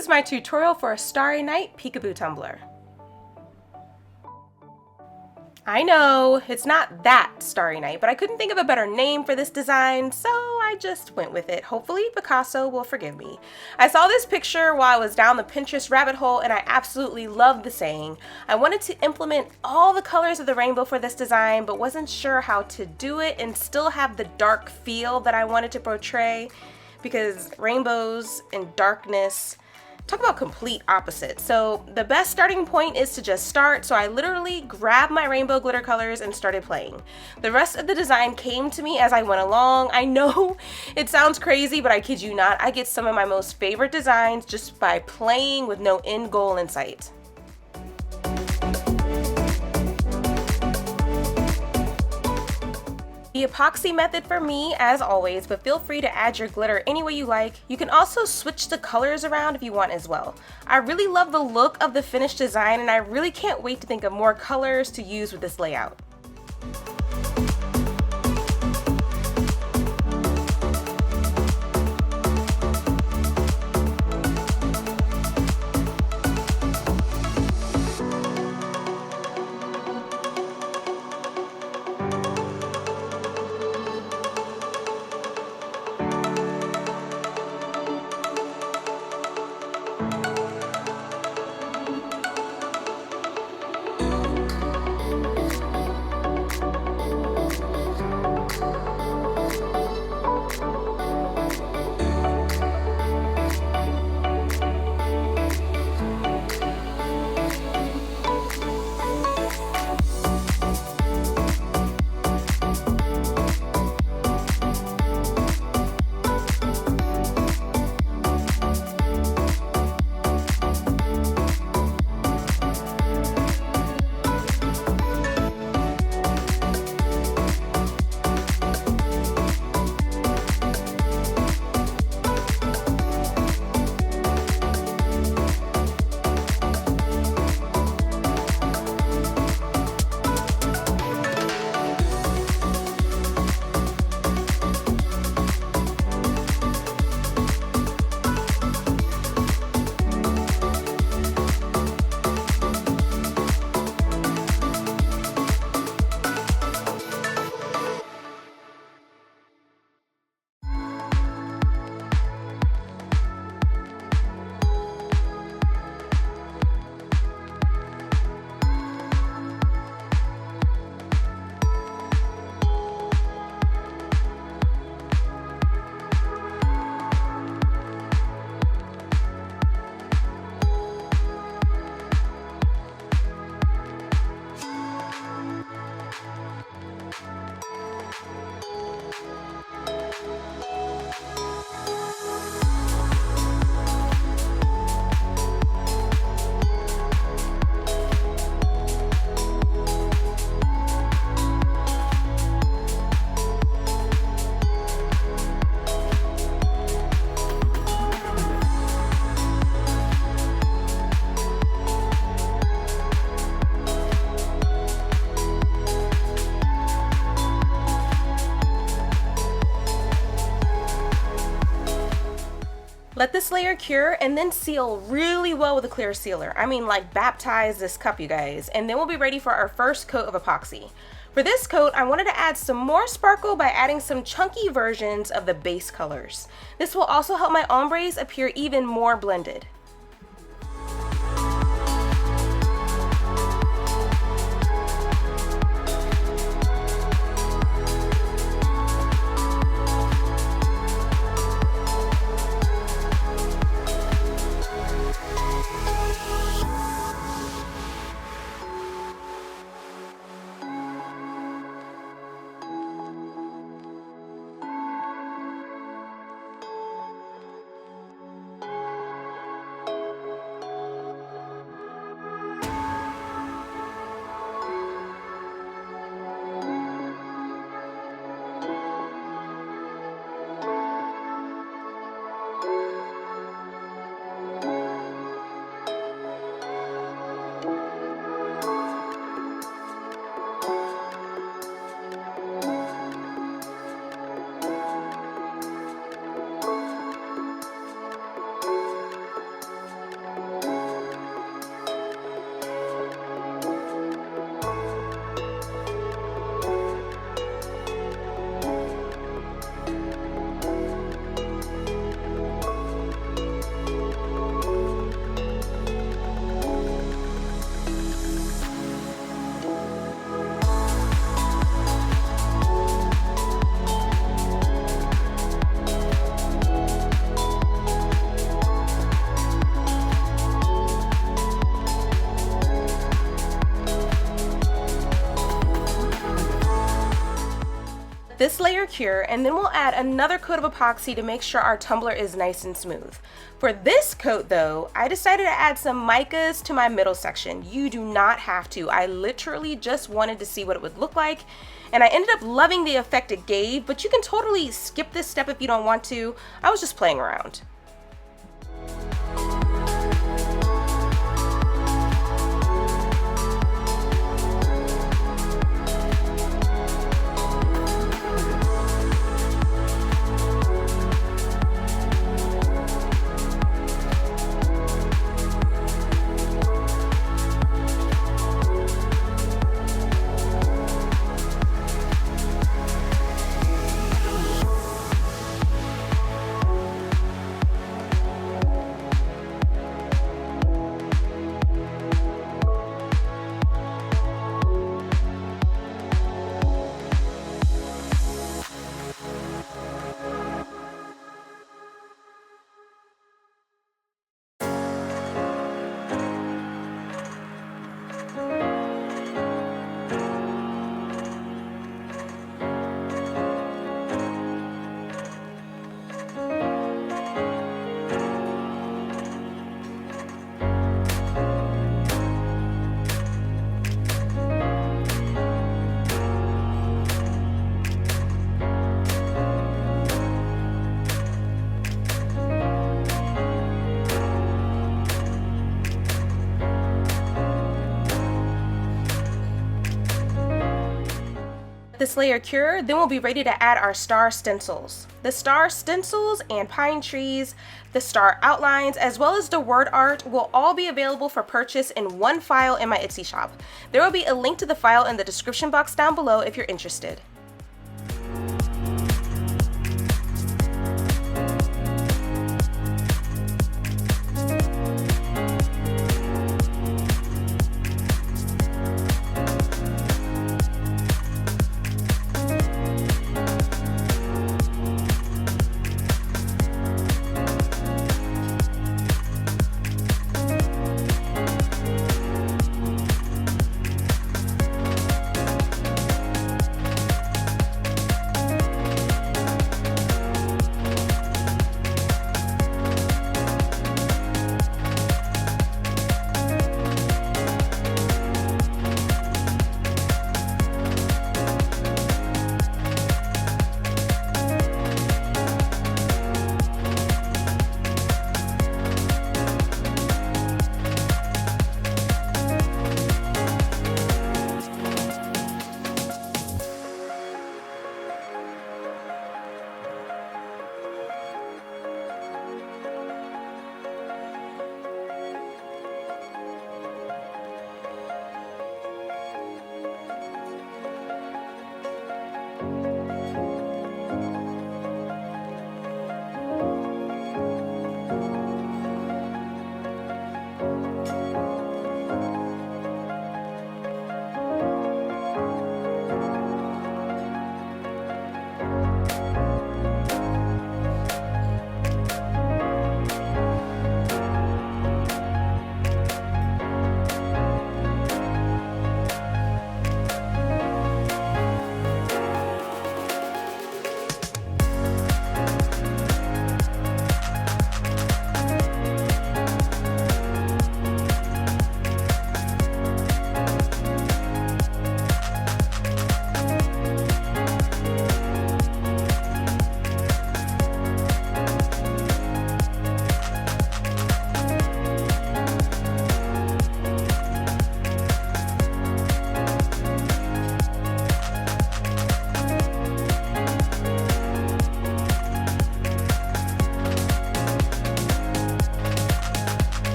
is my tutorial for a Starry Night Peekaboo tumbler. I know, it's not that Starry Night, but I couldn't think of a better name for this design, so I just went with it. Hopefully Picasso will forgive me. I saw this picture while I was down the Pinterest rabbit hole and I absolutely loved the saying. I wanted to implement all the colors of the rainbow for this design, but wasn't sure how to do it and still have the dark feel that I wanted to portray, because rainbows and darkness, talk about complete opposites. So the best starting point is to just start, so I literally grabbed my rainbow glitter colors and started playing. The rest of the design came to me as I went along. I know it sounds crazy, but I kid you not, I get some of my most favorite designs just by playing with no end goal in sight. The epoxy method for me, as always, but feel free to add your glitter any way you like. You can also switch the colors around if you want as well. I really love the look of the finished design and I really can't wait to think of more colors to use with this layout. Let this layer cure and then seal really well with a clear sealer. I mean, like, baptize this cup, you guys. And then we'll be ready for our first coat of epoxy. For this coat, I wanted to add some more sparkle by adding some chunky versions of the base colors. This will also help my ombres appear even more blended. this layer cure, and then we'll add another coat of epoxy to make sure our tumbler is nice and smooth. For this coat though, I decided to add some micas to my middle section. You do not have to. I literally just wanted to see what it would look like, and I ended up loving the effect it gave, but you can totally skip this step if you don't want to. I was just playing around. This layer cure, then we'll be ready to add our star stencils. The star stencils and pine trees, the star outlines, as well as the word art will all be available for purchase in one file in my Etsy shop. There will be a link to the file in the description box down below if you're interested.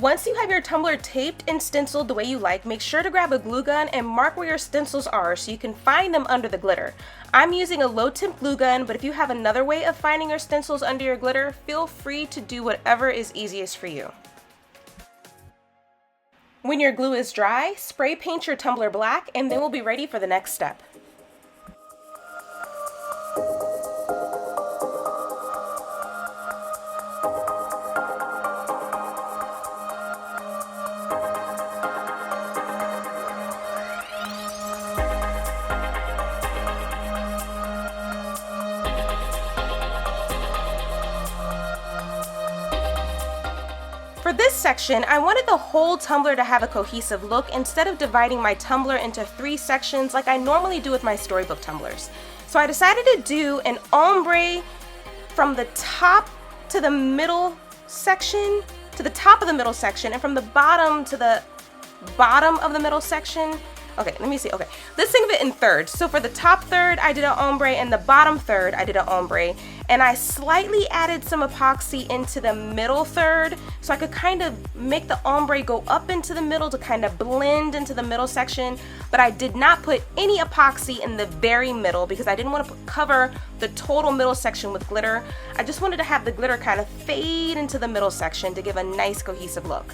Once you have your tumbler taped and stenciled the way you like, make sure to grab a glue gun and mark where your stencils are so you can find them under the glitter. I'm using a low temp glue gun, but if you have another way of finding your stencils under your glitter, feel free to do whatever is easiest for you. When your glue is dry, spray paint your tumbler black, and then we'll be ready for the next step. this section, I wanted the whole tumbler to have a cohesive look instead of dividing my tumbler into 3 sections like I normally do with my storybook tumblers. So I decided to do an ombre from the top to the middle section, to the top of the middle section, and from the bottom to the bottom of the middle section. Okay, let me see. Okay, let's think of it in thirds. So for the top third, I did an ombre, and the bottom third, I did an ombre. And I slightly added some epoxy into the middle third, so I could kind of make the ombre go up into the middle to kind of blend into the middle section. But I did not put any epoxy in the very middle because I didn't want to cover the total middle section with glitter. I just wanted to have the glitter kind of fade into the middle section to give a nice cohesive look.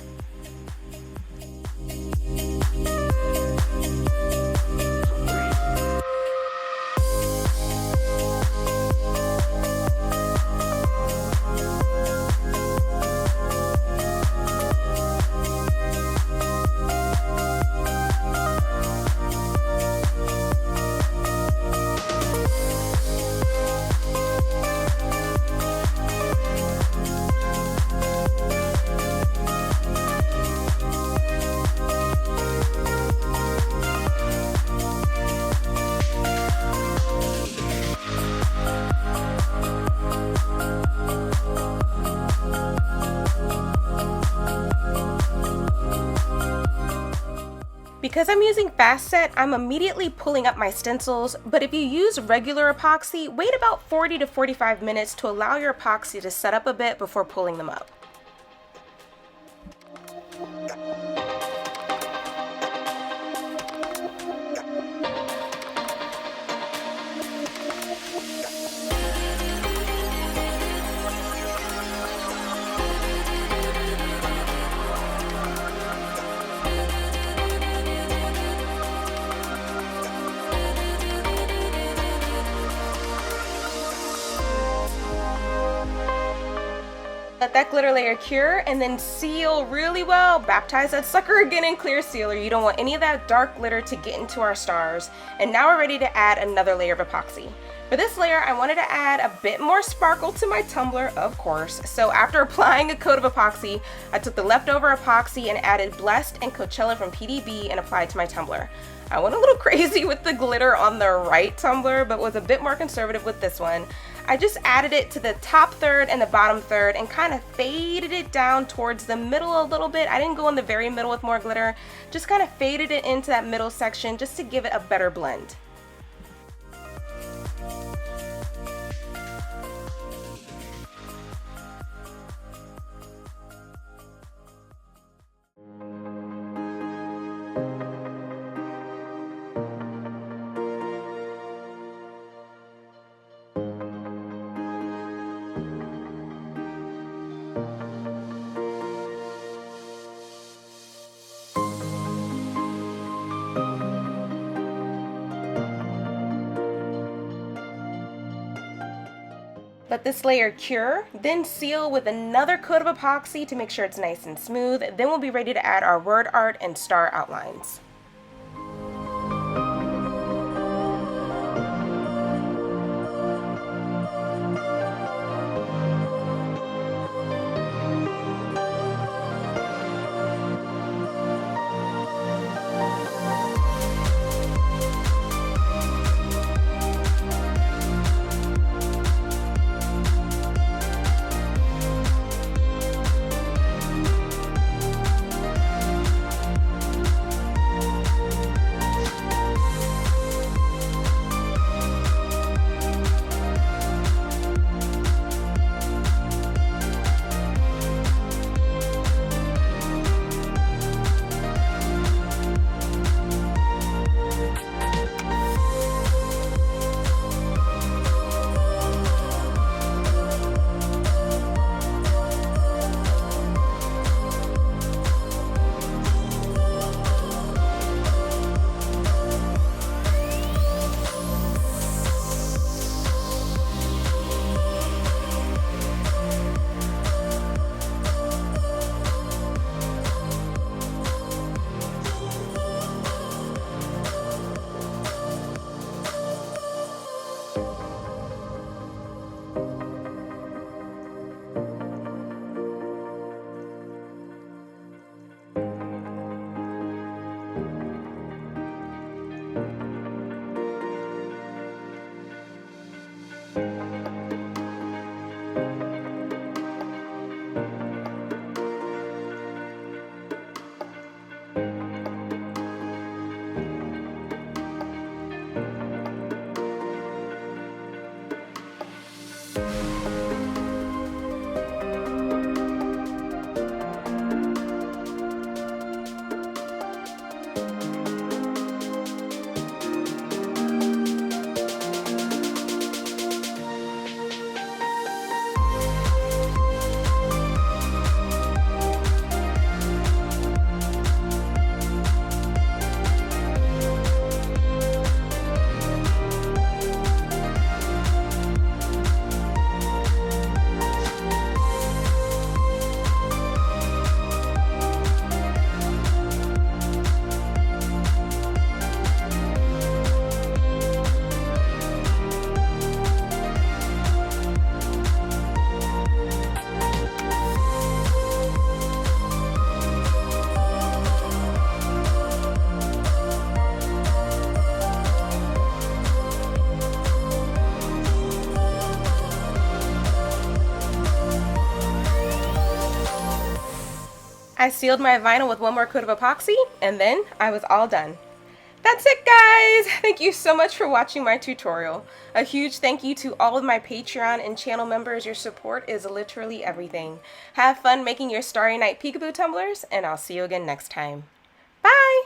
Because I'm using fast set, I'm immediately pulling up my stencils, but if you use regular epoxy, wait about 40 to 45 minutes to allow your epoxy to set up a bit before pulling them up. Let that glitter layer cure and then seal really well. Baptize that sucker again in clear sealer. You don't want any of that dark glitter to get into our stars. And now we're ready to add another layer of epoxy. For this layer, I wanted to add a bit more sparkle to my tumbler, of course. So after applying a coat of epoxy, I took the leftover epoxy and added Blessed and Coachella from PDB and applied to my tumbler. I went a little crazy with the glitter on the right tumbler, but was a bit more conservative with this one. I just added it to the top third and the bottom third and kind of faded it down towards the middle a little bit. I didn't go in the very middle with more glitter, just kind of faded it into that middle section just to give it a better blend. Let this layer cure, then seal with another coat of epoxy to make sure it's nice and smooth. Then we'll be ready to add our word art and star outlines. I sealed my vinyl with one more coat of epoxy, and then I was all done. That's it, guys! Thank you so much for watching my tutorial. A huge thank you to all of my Patreon and channel members. Your support is literally everything. Have fun making your Starry Night Peekaboo tumblers, and I'll see you again next time. Bye!